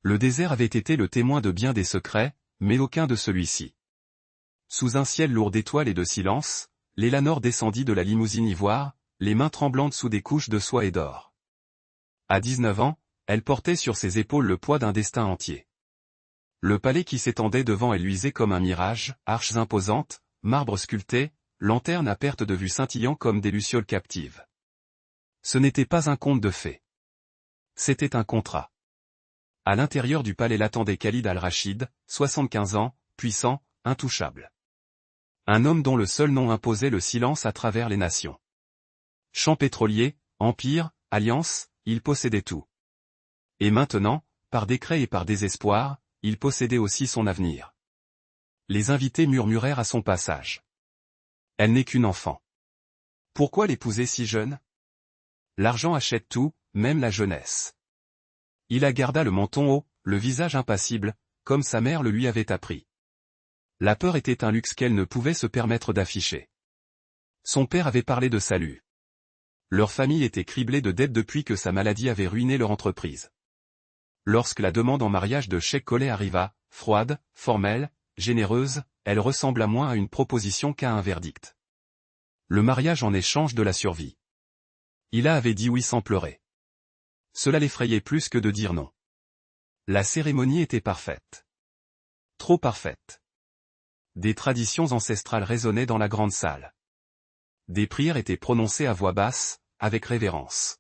Le désert avait été le témoin de bien des secrets, mais aucun de celui-ci. Sous un ciel lourd d'étoiles et de silence, l'Élanor descendit de la limousine ivoire, les mains tremblantes sous des couches de soie et d'or. À 19 ans, elle portait sur ses épaules le poids d'un destin entier. Le palais qui s'étendait devant elle luisait comme un mirage, arches imposantes, marbre sculpté, lanternes à perte de vue scintillant comme des lucioles captives. Ce n'était pas un conte de fées. C'était un contrat. À l'intérieur du palais l'attendait Khalid al-Rachid, 75 ans, puissant, intouchable. Un homme dont le seul nom imposait le silence à travers les nations. Champ pétrolier, empire, alliance, il possédait tout. Et maintenant, par décret et par désespoir, il possédait aussi son avenir. Les invités murmurèrent à son passage. Elle n'est qu'une enfant. Pourquoi l'épouser si jeune? L'argent achète tout, même la jeunesse. Il la garda le menton haut, le visage impassible, comme sa mère le lui avait appris. La peur était un luxe qu'elle ne pouvait se permettre d'afficher. Son père avait parlé de salut. Leur famille était criblée de dettes depuis que sa maladie avait ruiné leur entreprise. Lorsque la demande en mariage de Cheikh Collet arriva, froide, formelle, généreuse, elle ressembla moins à une proposition qu'à un verdict. Le mariage en échange de la survie. Ila avait dit oui sans pleurer. Cela l'effrayait plus que de dire non. La cérémonie était parfaite. Trop parfaite. Des traditions ancestrales résonnaient dans la grande salle. Des prières étaient prononcées à voix basse, avec révérence.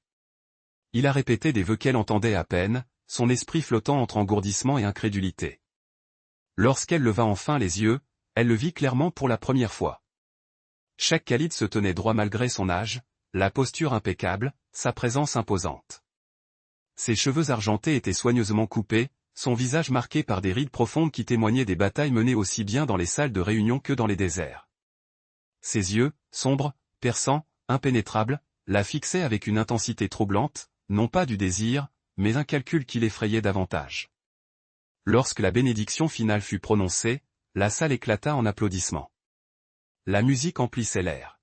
Il a répété des vœux qu'elle entendait à peine, son esprit flottant entre engourdissement et incrédulité. Lorsqu'elle leva enfin les yeux, elle le vit clairement pour la première fois. Chaque Khalid se tenait droit malgré son âge, la posture impeccable, sa présence imposante. Ses cheveux argentés étaient soigneusement coupés, son visage marqué par des rides profondes qui témoignaient des batailles menées aussi bien dans les salles de réunion que dans les déserts. Ses yeux, sombres, perçants, impénétrables, la fixaient avec une intensité troublante, non pas du désir, mais un calcul qui l'effrayait davantage. Lorsque la bénédiction finale fut prononcée, la salle éclata en applaudissements. La musique emplissait l'air.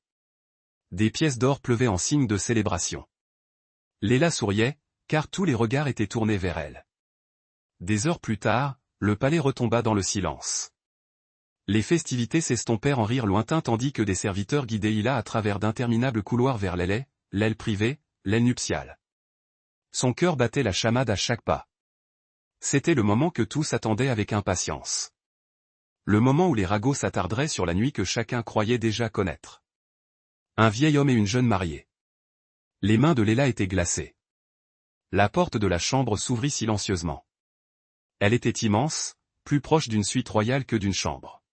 Des pièces d'or pleuvaient en signe de célébration. Léla souriait, car tous les regards étaient tournés vers elle. Des heures plus tard, le palais retomba dans le silence. Les festivités s'estompèrent en rires lointains tandis que des serviteurs guidaient Ila à travers d'interminables couloirs vers l'aile privée, l'aile nuptiale. Son cœur battait la chamade à chaque pas. C'était le moment que tous attendaient avec impatience. Le moment où les ragots s'attarderaient sur la nuit que chacun croyait déjà connaître. Un vieil homme et une jeune mariée. Les mains de Léla étaient glacées. La porte de la chambre s'ouvrit silencieusement. Elle était immense, plus proche d'une suite royale que d'une chambre.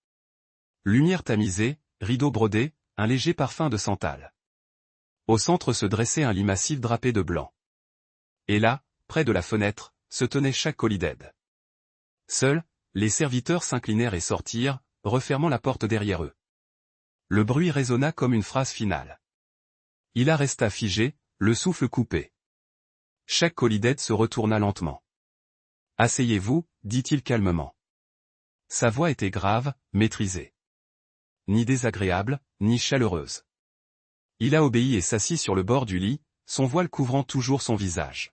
Lumière tamisée, rideaux brodés, un léger parfum de santal. Au centre se dressait un lit massif drapé de blanc. Et là, près de la fenêtre, se tenait chaque Kholided. Seuls, les serviteurs s'inclinèrent et sortirent, refermant la porte derrière eux. Le bruit résonna comme une phrase finale. Ila resta figé, le souffle coupé. Chaque Kholided se retourna lentement. « Asseyez-vous » dit-il calmement. Sa voix était grave, maîtrisée. Ni désagréable, ni chaleureuse. Ila obéit et s'assit sur le bord du lit, son voile couvrant toujours son visage.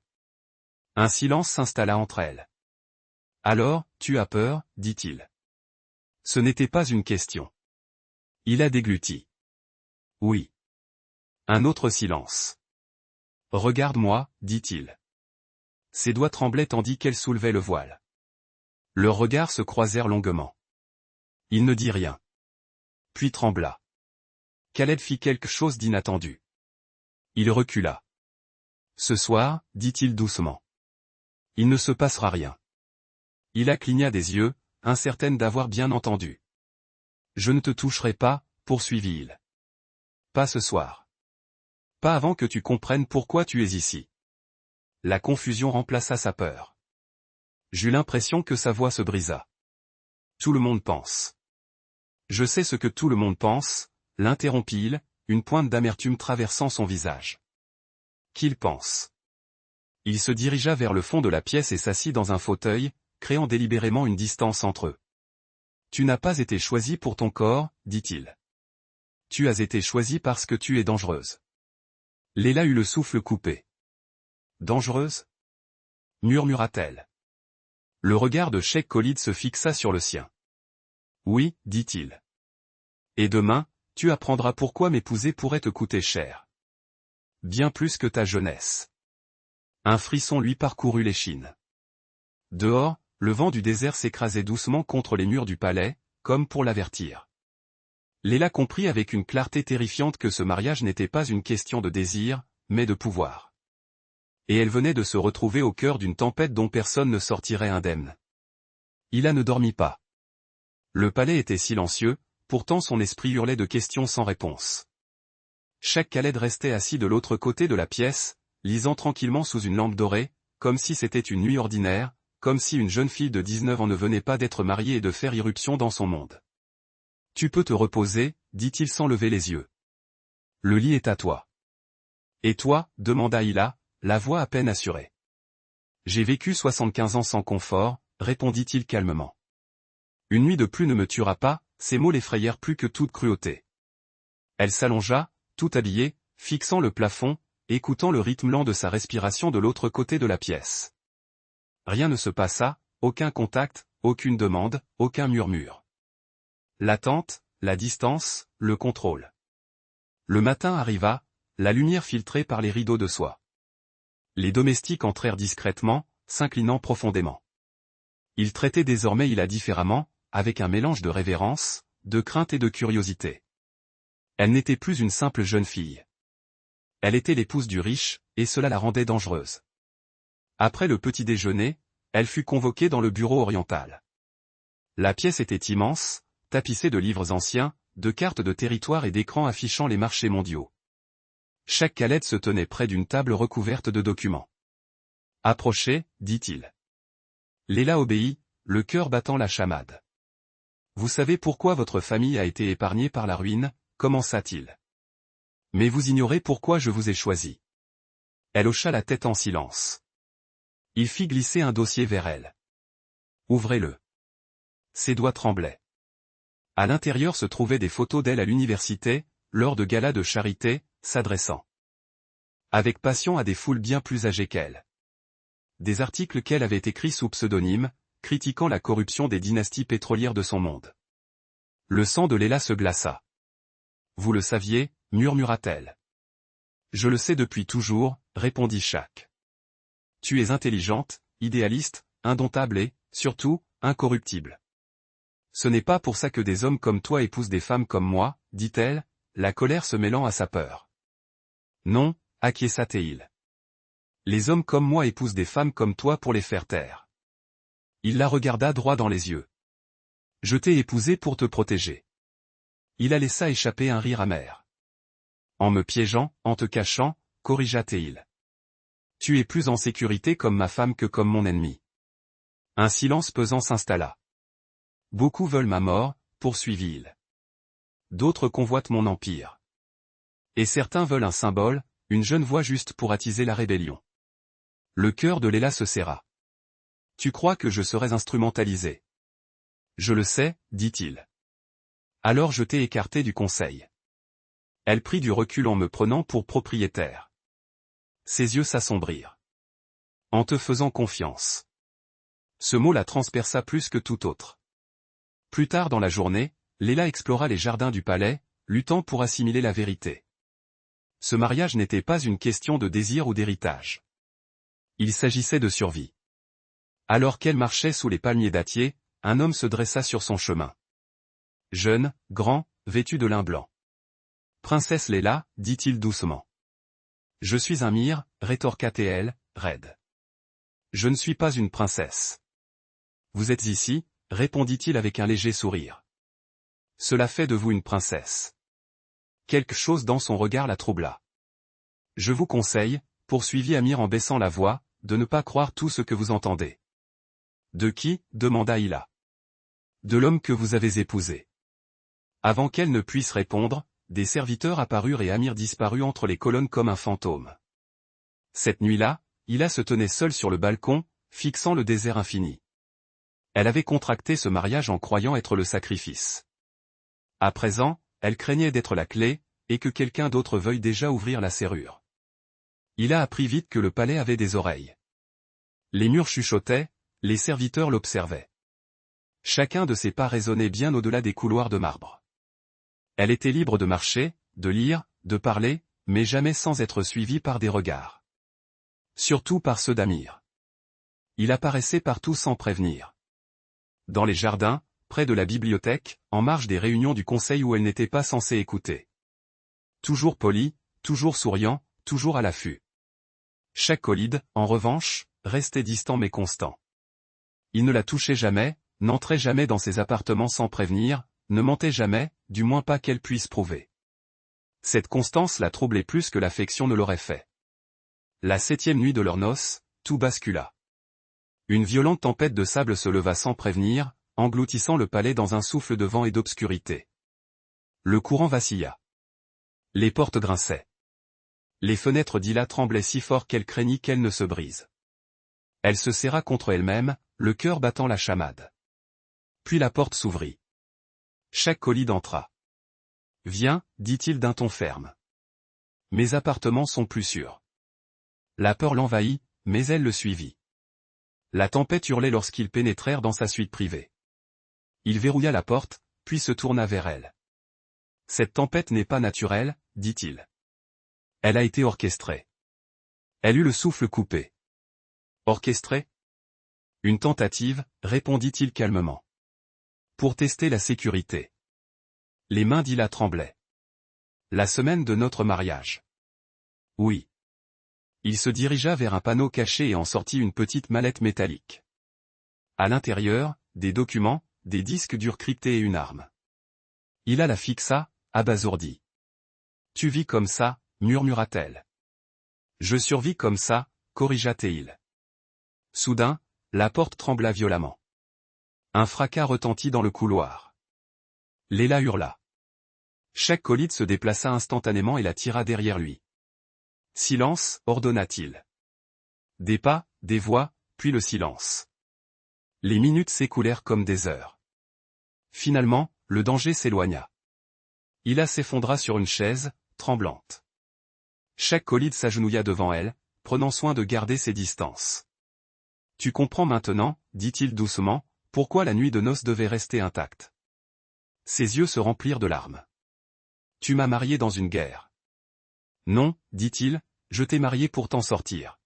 Un silence s'installa entre elles. « Alors, tu as peur » dit-il. Ce n'était pas une question. Ila déglutit. « Oui. » Un autre silence. « Regarde-moi » dit-il. Ses doigts tremblaient tandis qu'elle soulevait le voile. Leurs regards se croisèrent longuement. Il ne dit rien. Puis trembla. Khaled fit quelque chose d'inattendu. Il recula. « Ce soir » dit-il doucement. « Il ne se passera rien. » Ila cligna des yeux, incertaine d'avoir bien entendu. « Je ne te toucherai pas » poursuivit-il. « Pas ce soir. Pas avant que tu comprennes pourquoi tu es ici. » La confusion remplaça sa peur. J'eus l'impression que sa voix se brisa. « Tout le monde pense. »« Je sais ce que tout le monde pense » l'interrompit-il, une pointe d'amertume traversant son visage. « Qu'il pense. » Il se dirigea vers le fond de la pièce et s'assit dans un fauteuil, créant délibérément une distance entre eux. « Tu n'as pas été choisi pour ton corps, dit-il. Tu as été choisi parce que tu es dangereuse. » Léla eut le souffle coupé. « Dangereuse » murmura-t-elle. Le regard de Cheikh Khalid se fixa sur le sien. Oui, dit-il. Et demain, tu apprendras pourquoi m'épouser pourrait te coûter cher. Bien plus que ta jeunesse. Un frisson lui parcourut l'échine. Dehors, le vent du désert s'écrasait doucement contre les murs du palais, comme pour l'avertir. Léla comprit avec une clarté terrifiante que ce mariage n'était pas une question de désir, mais de pouvoir. Et elle venait de se retrouver au cœur d'une tempête dont personne ne sortirait indemne. Hila ne dormit pas. Le palais était silencieux, pourtant son esprit hurlait de questions sans réponse. Cheikh Khaled restait assis de l'autre côté de la pièce, lisant tranquillement sous une lampe dorée, comme si c'était une nuit ordinaire, comme si une jeune fille de 19 ans ne venait pas d'être mariée et de faire irruption dans son monde. « Tu peux te reposer, dit-il sans lever les yeux. Le lit est à toi. »« Et toi » demanda Hila, la voix à peine assurée. « J'ai vécu 75 ans sans confort, » répondit-il calmement. « Une nuit de plus ne me tuera pas », ces mots l'effrayèrent plus que toute cruauté. Elle s'allongea, tout habillée, fixant le plafond, écoutant le rythme lent de sa respiration de l'autre côté de la pièce. Rien ne se passa, aucun contact, aucune demande, aucun murmure. L'attente, la distance, le contrôle. Le matin arriva, la lumière filtrée par les rideaux de soie. Les domestiques entrèrent discrètement, s'inclinant profondément. Ils traitaient désormais Hila différemment, avec un mélange de révérence, de crainte et de curiosité. Elle n'était plus une simple jeune fille. Elle était l'épouse du riche, et cela la rendait dangereuse. Après le petit déjeuner, elle fut convoquée dans le bureau oriental. La pièce était immense, tapissée de livres anciens, de cartes de territoire et d'écrans affichant les marchés mondiaux. Cheikh Khaled se tenait près d'une table recouverte de documents. « Approchez, dit-il. » Léla obéit, le cœur battant la chamade. « Vous savez pourquoi votre famille a été épargnée par la ruine » commença-t-il. « Mais vous ignorez pourquoi je vous ai choisi. » Elle hocha la tête en silence. Il fit glisser un dossier vers elle. « Ouvrez-le. » Ses doigts tremblaient. À l'intérieur se trouvaient des photos d'elle à l'université, lors de galas de charité, s'adressant avec passion à des foules bien plus âgées qu'elle. Des articles qu'elle avait écrits sous pseudonyme, critiquant la corruption des dynasties pétrolières de son monde. Le sang de Léla se glaça. « Vous le saviez » murmura-t-elle. « Je le sais depuis toujours » répondit Cheikh. « Tu es intelligente, idéaliste, indomptable et, surtout, incorruptible. Ce n'est pas pour ça que des hommes comme toi épousent des femmes comme moi, dit-elle, la colère se mêlant à sa peur. Non, acquiesça-t-il. Les hommes comme moi épousent des femmes comme toi pour les faire taire. Il la regarda droit dans les yeux. Je t'ai épousée pour te protéger. Il la laissa échapper un rire amer. En me piégeant, en te cachant, corrigea-t-il. Tu es plus en sécurité comme ma femme que comme mon ennemi. Un silence pesant s'installa. Beaucoup veulent ma mort, poursuivit-il. D'autres convoitent mon empire. Et certains veulent un symbole, une jeune voix juste pour attiser la rébellion. Le cœur de Léla se serra. Tu crois que je serais instrumentalisé? Je le sais, dit-il. Alors je t'ai écarté du conseil. Elle prit du recul en me prenant pour propriétaire. Ses yeux s'assombrirent. En te faisant confiance. Ce mot la transperça plus que tout autre. Plus tard dans la journée, Léla explora les jardins du palais, luttant pour assimiler la vérité. Ce mariage n'était pas une question de désir ou d'héritage. Il s'agissait de survie. Alors qu'elle marchait sous les palmiers dattiers, un homme se dressa sur son chemin. Jeune, grand, vêtu de lin blanc. Princesse Léla, dit-il doucement. Je suis un myrrhe, rétorqua-t-elle, raide. Je ne suis pas une princesse. Vous êtes ici, répondit-il avec un léger sourire. Cela fait de vous une princesse. Quelque chose dans son regard la troubla. Je vous conseille, poursuivit Amir en baissant la voix, de ne pas croire tout ce que vous entendez. De qui? Demanda Hila. De l'homme que vous avez épousé. Avant qu'elle ne puisse répondre, des serviteurs apparurent et Amir disparut entre les colonnes comme un fantôme. Cette nuit-là, Hila se tenait seule sur le balcon, fixant le désert infini. Elle avait contracté ce mariage en croyant être le sacrifice. À présent, elle craignait d'être la clé, et que quelqu'un d'autre veuille déjà ouvrir la serrure. Hila apprit vite que le palais avait des oreilles. Les murs chuchotaient, Les serviteurs l'observaient. Chacun de ses pas résonnait bien au-delà des couloirs de marbre. Elle était libre de marcher, de lire, de parler, mais jamais sans être suivie par des regards. Surtout par ceux d'Amir. Il apparaissait partout sans prévenir. Dans les jardins, près de la bibliothèque, en marge des réunions du conseil où elle n'était pas censée écouter. Toujours poli, toujours souriant, toujours à l'affût. Chaque Kholid, en revanche, restait distant mais constant. Il ne la touchait jamais, n'entrait jamais dans ses appartements sans prévenir, ne mentait jamais, du moins pas qu'elle puisse prouver. Cette constance la troublait plus que l'affection ne l'aurait fait. La 7e nuit de leurs noces, tout bascula. Une violente tempête de sable se leva sans prévenir, engloutissant le palais dans un souffle de vent et d'obscurité. Le courant vacilla. Les portes grinçaient. Les fenêtres d'Hila tremblaient si fort qu'elle craignit qu'elles ne se brisent. Elle se serra contre elle-même, le cœur battant la chamade. Puis la porte s'ouvrit. Chaque Kholid entra. « Viens, dit-il d'un ton ferme. Mes appartements sont plus sûrs. » La peur l'envahit, mais elle le suivit. La tempête hurlait lorsqu'ils pénétrèrent dans sa suite privée. Il verrouilla la porte, puis se tourna vers elle. « Cette tempête n'est pas naturelle, dit-il. Elle a été orchestrée. » Elle eut le souffle coupé. « Orchestrée ? » Une tentative, répondit-il calmement. Pour tester la sécurité. Les mains d'Hila tremblaient. La semaine de notre mariage. Oui. Il se dirigea vers un panneau caché et en sortit une petite mallette métallique. À l'intérieur, des documents, des disques durs cryptés et une arme. Hila la fixa, abasourdie. Tu vis comme ça, murmura-t-elle. Je survis comme ça, corrigea Tehil. Soudain, la porte trembla violemment. Un fracas retentit dans le couloir. Léla hurla. Chaque Kholid se déplaça instantanément et la tira derrière lui. Silence, ordonna-t-il. Des pas, des voix, puis le silence. Les minutes s'écoulèrent comme des heures. Finalement, le danger s'éloigna. Hila s'effondra sur une chaise, tremblante. Chaque Kholid s'agenouilla devant elle, prenant soin de garder ses distances. Tu comprends maintenant, dit-il doucement, pourquoi la nuit de noces devait rester intacte. Ses yeux se remplirent de larmes. Tu m'as marié dans une guerre. Non, dit-il, je t'ai marié pour t'en sortir.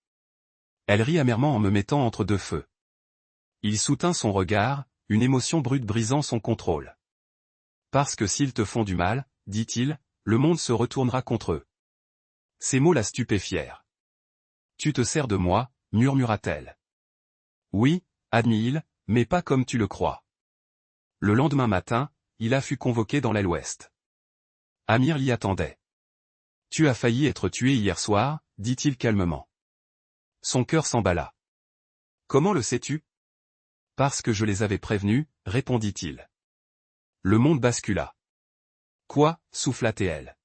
Elle rit amèrement en me mettant entre deux feux. Il soutint son regard, une émotion brute brisant son contrôle. Parce que s'ils te font du mal, dit-il, le monde se retournera contre eux. Ces mots la stupéfièrent. Tu te sers de moi, murmura-t-elle. Oui, admit-il, mais pas comme tu le crois. Le lendemain matin, Hila fut convoqué dans l'aile ouest. Amir l'y attendait. Tu as failli être tué hier soir, dit-il calmement. Son cœur s'emballa. Comment le sais-tu? Parce que je les avais prévenus, répondit-il. Le monde bascula. Quoi, souffla Tehel.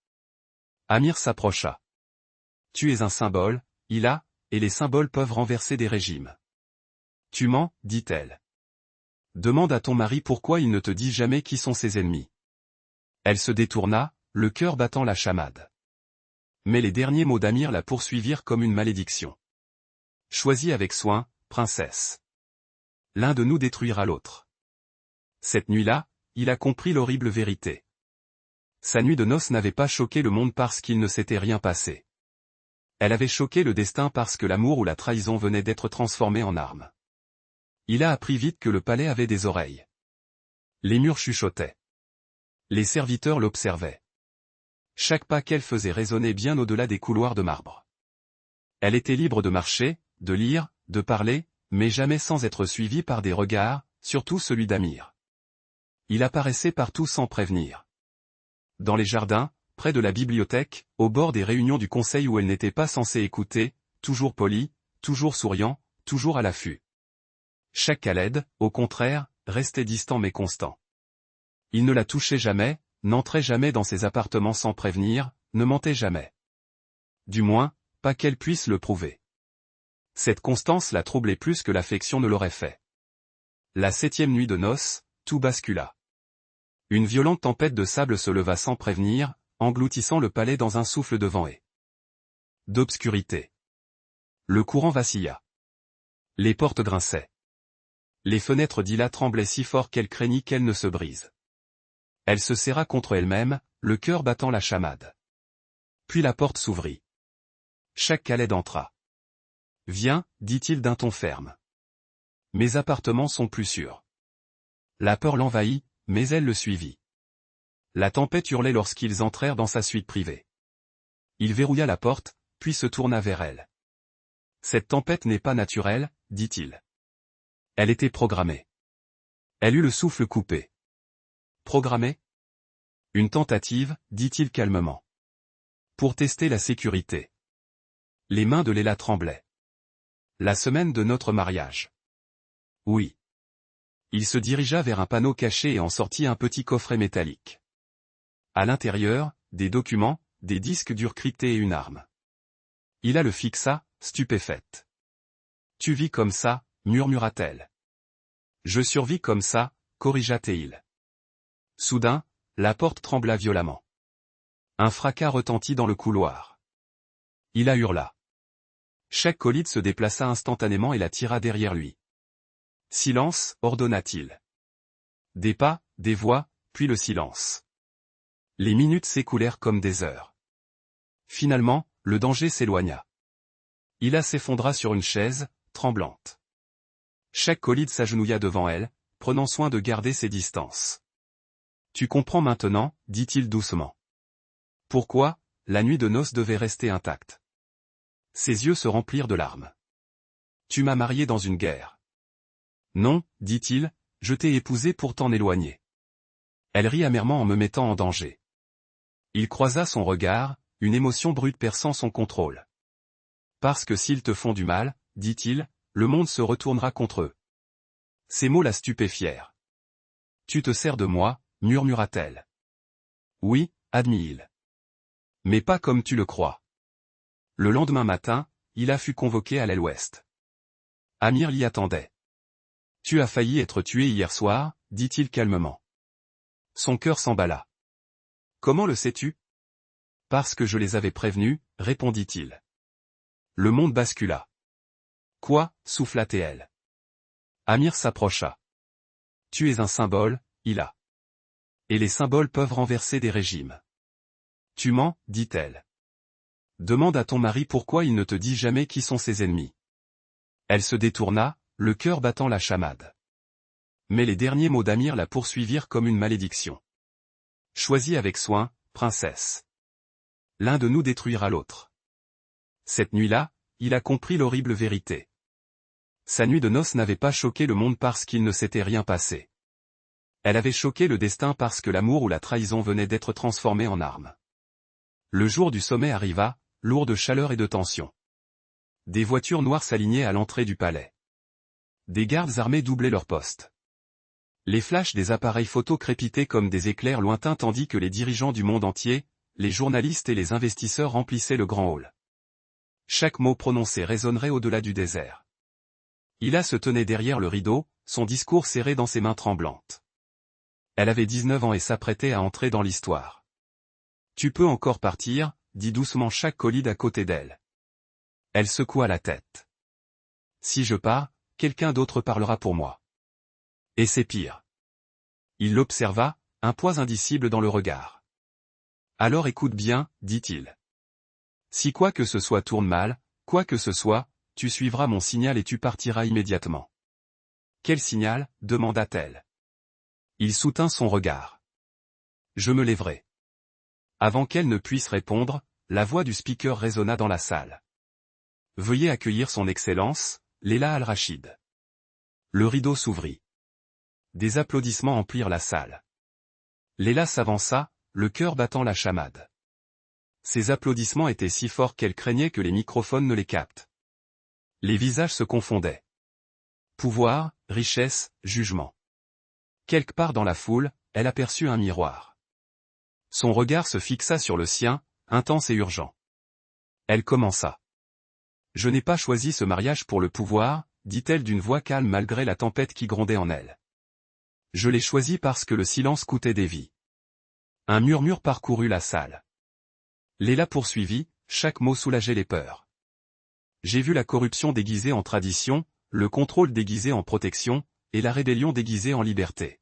Amir s'approcha. Tu es un symbole, Hila, et les symboles peuvent renverser des régimes. Tu mens, dit-elle. Demande à ton mari pourquoi il ne te dit jamais qui sont ses ennemis. Elle se détourna, le cœur battant la chamade. Mais les derniers mots d'Amir la poursuivirent comme une malédiction. Choisis avec soin, princesse. L'un de nous détruira l'autre. Cette nuit-là, il a compris l'horrible vérité. Sa nuit de noces n'avait pas choqué le monde parce qu'il ne s'était rien passé. Elle avait choqué le destin parce que l'amour ou la trahison venait d'être transformé en arme. Il a appris vite que le palais avait des oreilles. Les murs chuchotaient. Les serviteurs l'observaient. Chaque pas qu'elle faisait résonnait bien au-delà des couloirs de marbre. Elle était libre de marcher, de lire, de parler, mais jamais sans être suivie par des regards, surtout celui d'Amir. Il apparaissait partout sans prévenir. Dans les jardins, près de la bibliothèque, au bord des réunions du conseil où elle n'était pas censée écouter, toujours poli, toujours souriant, toujours à l'affût. Chaque Khaled, au contraire, restait distant mais constant. Il ne la touchait jamais, n'entrait jamais dans ses appartements sans prévenir, ne mentait jamais. Du moins, pas qu'elle puisse le prouver. Cette constance la troublait plus que l'affection ne l'aurait fait. La 7e nuit de noces, tout bascula. Une violente tempête de sable se leva sans prévenir, engloutissant le palais dans un souffle de vent et d'obscurité. Le courant vacilla. Les portes grinçaient. Les fenêtres d'Ila tremblaient si fort qu'elle craignit qu'elle ne se brise. Elle se serra contre elle-même, le cœur battant la chamade. Puis la porte s'ouvrit. Shaq Khaled entra. « Viens, dit-il d'un ton ferme. Mes appartements sont plus sûrs. » La peur l'envahit, mais elle le suivit. La tempête hurlait lorsqu'ils entrèrent dans sa suite privée. Il verrouilla la porte, puis se tourna vers elle. « Cette tempête n'est pas naturelle, dit-il. Elle était programmée. » Elle eut le souffle coupé. « Programmée ? » Une tentative, dit-il calmement. Pour tester la sécurité. Les mains de Léla tremblaient. La semaine de notre mariage. Oui. Il se dirigea vers un panneau caché et en sortit un petit coffret métallique. À l'intérieur, des documents, des disques durs cryptés et une arme. Ila le fixa, stupéfaite. « Tu vis comme ça, murmura-t-elle. « Je survis comme ça, corrigea-t-il. Soudain, la porte trembla violemment. Un fracas retentit dans le couloir. Ila hurla. Shaq Khaled se déplaça instantanément et la tira derrière lui. « Silence, ordonna-t-il. » Des pas, des voix, puis le silence. Les minutes s'écoulèrent comme des heures. Finalement, le danger s'éloigna. Ila s'effondra sur une chaise, tremblante. Shaq Khaled s'agenouilla devant elle, prenant soin de garder ses distances. « Tu comprends maintenant, dit-il doucement. Pourquoi, la nuit de noces devait rester intacte. » Ses yeux se remplirent de larmes. « Tu m'as marié dans une guerre. » Non, dit-il, je t'ai épousée pour t'en éloigner. Elle rit amèrement en me mettant en danger. Il croisa son regard, une émotion brute perçant son contrôle. Parce que s'ils te font du mal, dit-il, le monde se retournera contre eux. Ces mots la stupéfièrent. Tu te sers de moi, murmura-t-elle. Oui, admit-il. Mais pas comme tu le crois. Le lendemain matin, Ila fut convoqué à l'aile ouest. Amir l'y attendait. Tu as failli être tué hier soir, dit-il calmement. Son cœur s'emballa. Comment le sais-tu? Parce que je les avais prévenus, répondit-il. Le monde bascula. Quoi, souffla-t-elle. Amir s'approcha. Tu es un symbole, Ila. Et les symboles peuvent renverser des régimes. Tu mens, dit-elle. Demande à ton mari pourquoi il ne te dit jamais qui sont ses ennemis. Elle se détourna, le cœur battant la chamade. Mais les derniers mots d'Amir la poursuivirent comme une malédiction. Choisis avec soin, princesse. L'un de nous détruira l'autre. Cette nuit-là, il a compris l'horrible vérité. Sa nuit de noces n'avait pas choqué le monde parce qu'il ne s'était rien passé. Elle avait choqué le destin parce que l'amour ou la trahison venait d'être transformé en arme. Le jour du sommet arriva, lourd de chaleur et de tension. Des voitures noires s'alignaient à l'entrée du palais. Des gardes armés doublaient leur poste. Les flashs des appareils photo crépitaient comme des éclairs lointains tandis que les dirigeants du monde entier, les journalistes et les investisseurs remplissaient le grand hall. Chaque mot prononcé résonnerait au-delà du désert. Ila se tenait derrière le rideau, son discours serré dans ses mains tremblantes. Elle avait 19 ans et s'apprêtait à entrer dans l'histoire. Tu peux encore partir, dit doucement Shaq Khaled à côté d'elle. Elle secoua la tête. Si je pars, quelqu'un d'autre parlera pour moi. Et c'est pire. Il l'observa, un poids indicible dans le regard. Alors écoute bien, dit-il. Si quoi que ce soit tourne mal, quoi que ce soit, tu suivras mon signal et tu partiras immédiatement. Quel signal, demanda-t-elle. Il soutint son regard. Je me lèverai. Avant qu'elle ne puisse répondre, la voix du speaker résonna dans la salle. Veuillez accueillir son Excellence, Léla Al-Rachid. Le rideau s'ouvrit. Des applaudissements emplirent la salle. Léla s'avança, le cœur battant la chamade. Ces applaudissements étaient si forts qu'elle craignait que les microphones ne les captent. Les visages se confondaient. Pouvoir, richesse, jugement. Quelque part dans la foule, elle aperçut un miroir. Son regard se fixa sur le sien, intense et urgent. Elle commença. Je n'ai pas choisi ce mariage pour le pouvoir, dit-elle d'une voix calme malgré la tempête qui grondait en elle. Je l'ai choisi parce que le silence coûtait des vies. Un murmure parcourut la salle. Léla poursuivit, chaque mot soulageait les peurs. J'ai vu la corruption déguisée en tradition, le contrôle déguisé en protection, et la rébellion déguisée en liberté.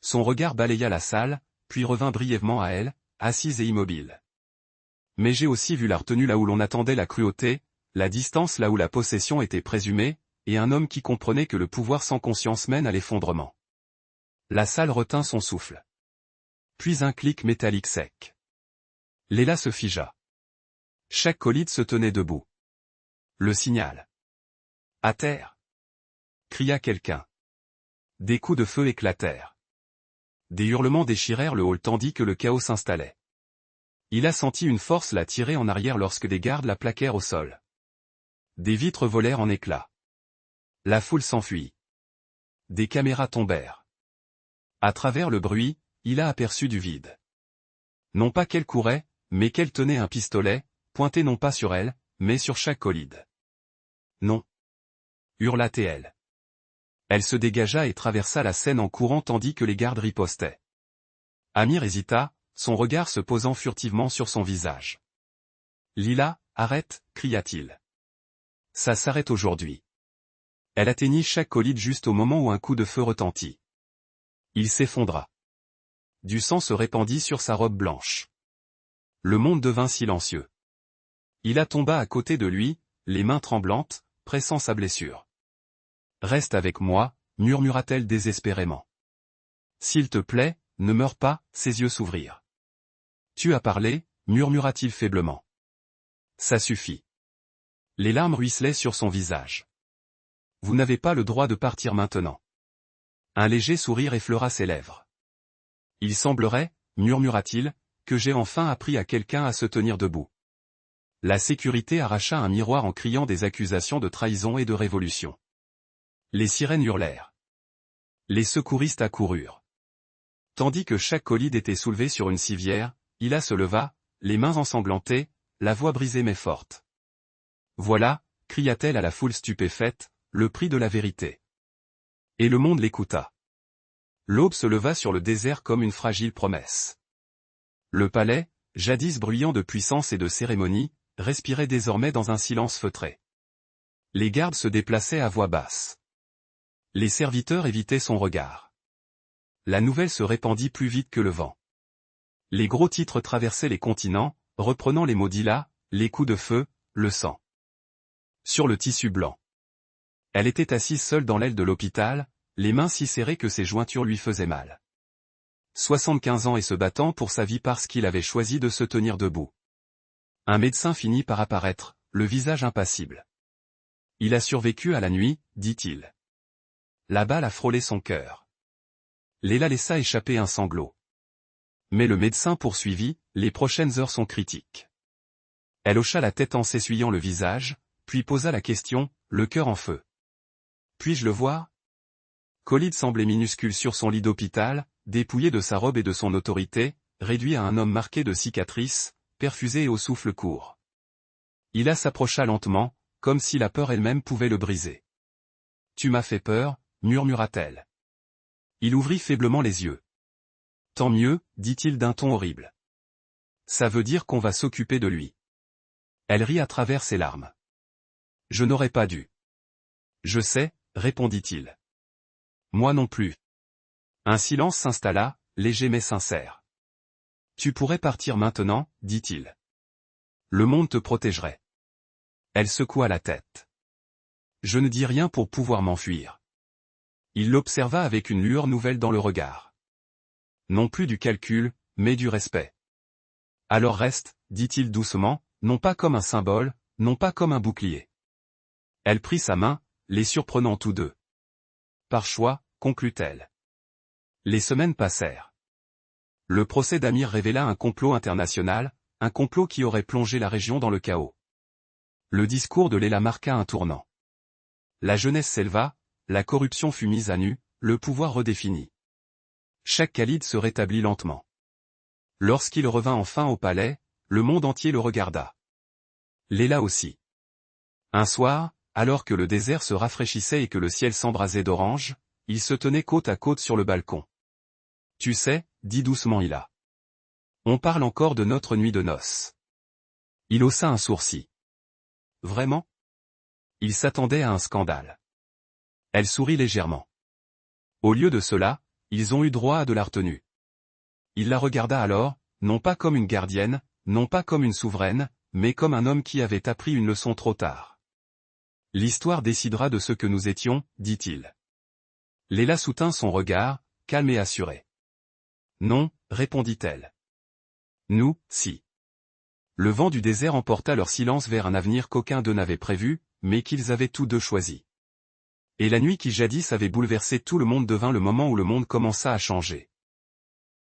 Son regard balaya la salle, puis revint brièvement à elle, assise et immobile. Mais j'ai aussi vu la retenue là où l'on attendait la cruauté, la distance là où la possession était présumée, et un homme qui comprenait que le pouvoir sans conscience mène à l'effondrement. La salle retint son souffle. Puis un clic métallique sec. Léla se figea. Chaque colide se tenait debout. Le signal. À terre. Cria quelqu'un. Des coups de feu éclatèrent. Des hurlements déchirèrent le hall tandis que le chaos s'installait. Il a senti une force la tirer en arrière lorsque des gardes la plaquèrent au sol. Des vitres volèrent en éclats. La foule s'enfuit. Des caméras tombèrent. À travers le bruit, il a aperçu du vide. Non pas qu'elle courait, mais qu'elle tenait un pistolet, pointé non pas sur elle, mais sur chaque colide. Non. Hurla-t-elle. Elle se dégagea et traversa la scène en courant tandis que les gardes ripostaient. Amir hésita, son regard se posant furtivement sur son visage. Lila, arrête, cria-t-il. Ça s'arrête aujourd'hui. Elle atteignit chaque colide juste au moment où un coup de feu retentit. Il s'effondra. Du sang se répandit sur sa robe blanche. Le monde devint silencieux. Ila tomba à côté de lui, les mains tremblantes, pressant sa blessure. « Reste avec moi », murmura-t-elle désespérément. « S'il te plaît, ne meurs pas », ses yeux s'ouvrirent. « Tu as parlé », murmura-t-il faiblement. « Ça suffit. » Les larmes ruisselaient sur son visage. « Vous n'avez pas le droit de partir maintenant. » Un léger sourire effleura ses lèvres. « Il semblerait, » murmura-t-il, « que j'ai enfin appris à quelqu'un à se tenir debout. » La sécurité arracha un miroir en criant des accusations de trahison et de révolution. Les sirènes hurlèrent. Les secouristes accoururent. Tandis que chaque colide était soulevé sur une civière, Ila se leva, les mains ensanglantées, la voix brisée mais forte. « Voilà », cria-t-elle à la foule stupéfaite, « le prix de la vérité. » Et le monde l'écouta. L'aube se leva sur le désert comme une fragile promesse. Le palais, jadis bruyant de puissance et de cérémonie, respirait désormais dans un silence feutré. Les gardes se déplaçaient à voix basse. Les serviteurs évitaient son regard. La nouvelle se répandit plus vite que le vent. Les gros titres traversaient les continents, reprenant les mots d'Ila, les coups de feu, le sang. Sur le tissu blanc. Elle était assise seule dans l'aile de l'hôpital, les mains si serrées que ses jointures lui faisaient mal. 75 ans et se battant pour sa vie parce qu'il avait choisi de se tenir debout. Un médecin finit par apparaître, le visage impassible. « Il a survécu à la nuit », dit-il. La balle a frôlé son cœur. Léla laissa échapper un sanglot. Mais le médecin poursuivit, « Les prochaines heures sont critiques. » Elle hocha la tête en s'essuyant le visage, puis posa la question, le cœur en feu. « Puis-je le voir ?» Khalid semblait minuscule sur son lit d'hôpital, dépouillé de sa robe et de son autorité, réduit à un homme marqué de cicatrices, perfusé et au souffle court. Ila s'approcha lentement, comme si la peur elle-même pouvait le briser. « Tu m'as fait peur », murmura-t-elle. Il ouvrit faiblement les yeux. « Tant mieux », dit-il d'un ton horrible. « Ça veut dire qu'on va s'occuper de lui. » Elle rit à travers ses larmes. « Je n'aurais pas dû. »« Je sais », répondit-il. « Moi non plus. » Un silence s'installa, léger mais sincère. « Tu pourrais partir maintenant, dit-il. Le monde te protégerait. » Elle secoua la tête. « Je ne dis rien pour pouvoir m'enfuir. » Il l'observa avec une lueur nouvelle dans le regard. Non plus du calcul, mais du respect. « Alors reste, dit-il doucement, non pas comme un symbole, non pas comme un bouclier. » Elle prit sa main, les surprenant tous deux. « Par choix, conclut-elle. » Les semaines passèrent. Le procès d'Amir révéla un complot international, un complot qui aurait plongé la région dans le chaos. Le discours de Léla marqua un tournant. La jeunesse s'éleva, la corruption fut mise à nu, le pouvoir redéfini. Chaque Khalid se rétablit lentement. Lorsqu'il revint enfin au palais, le monde entier le regarda. Léla aussi. Un soir, alors que le désert se rafraîchissait et que le ciel s'embrasait d'orange, ils se tenaient côte à côte sur le balcon. « Tu sais, » dit doucement Ila. « On parle encore de notre nuit de noces. » Il haussa un sourcil. « Vraiment ?» Il s'attendait à un scandale. Elle sourit légèrement. Au lieu de cela, ils ont eu droit à de la retenue. Il la regarda alors, non pas comme une gardienne, non pas comme une souveraine, mais comme un homme qui avait appris une leçon trop tard. L'histoire décidera de ce que nous étions, dit-il. Léla soutint son regard, calme et assuré. Non, répondit-elle. Nous, si. Le vent du désert emporta leur silence vers un avenir qu'aucun d'eux n'avait prévu, mais qu'ils avaient tous deux choisi. Et la nuit qui jadis avait bouleversé tout le monde devint le moment où le monde commença à changer.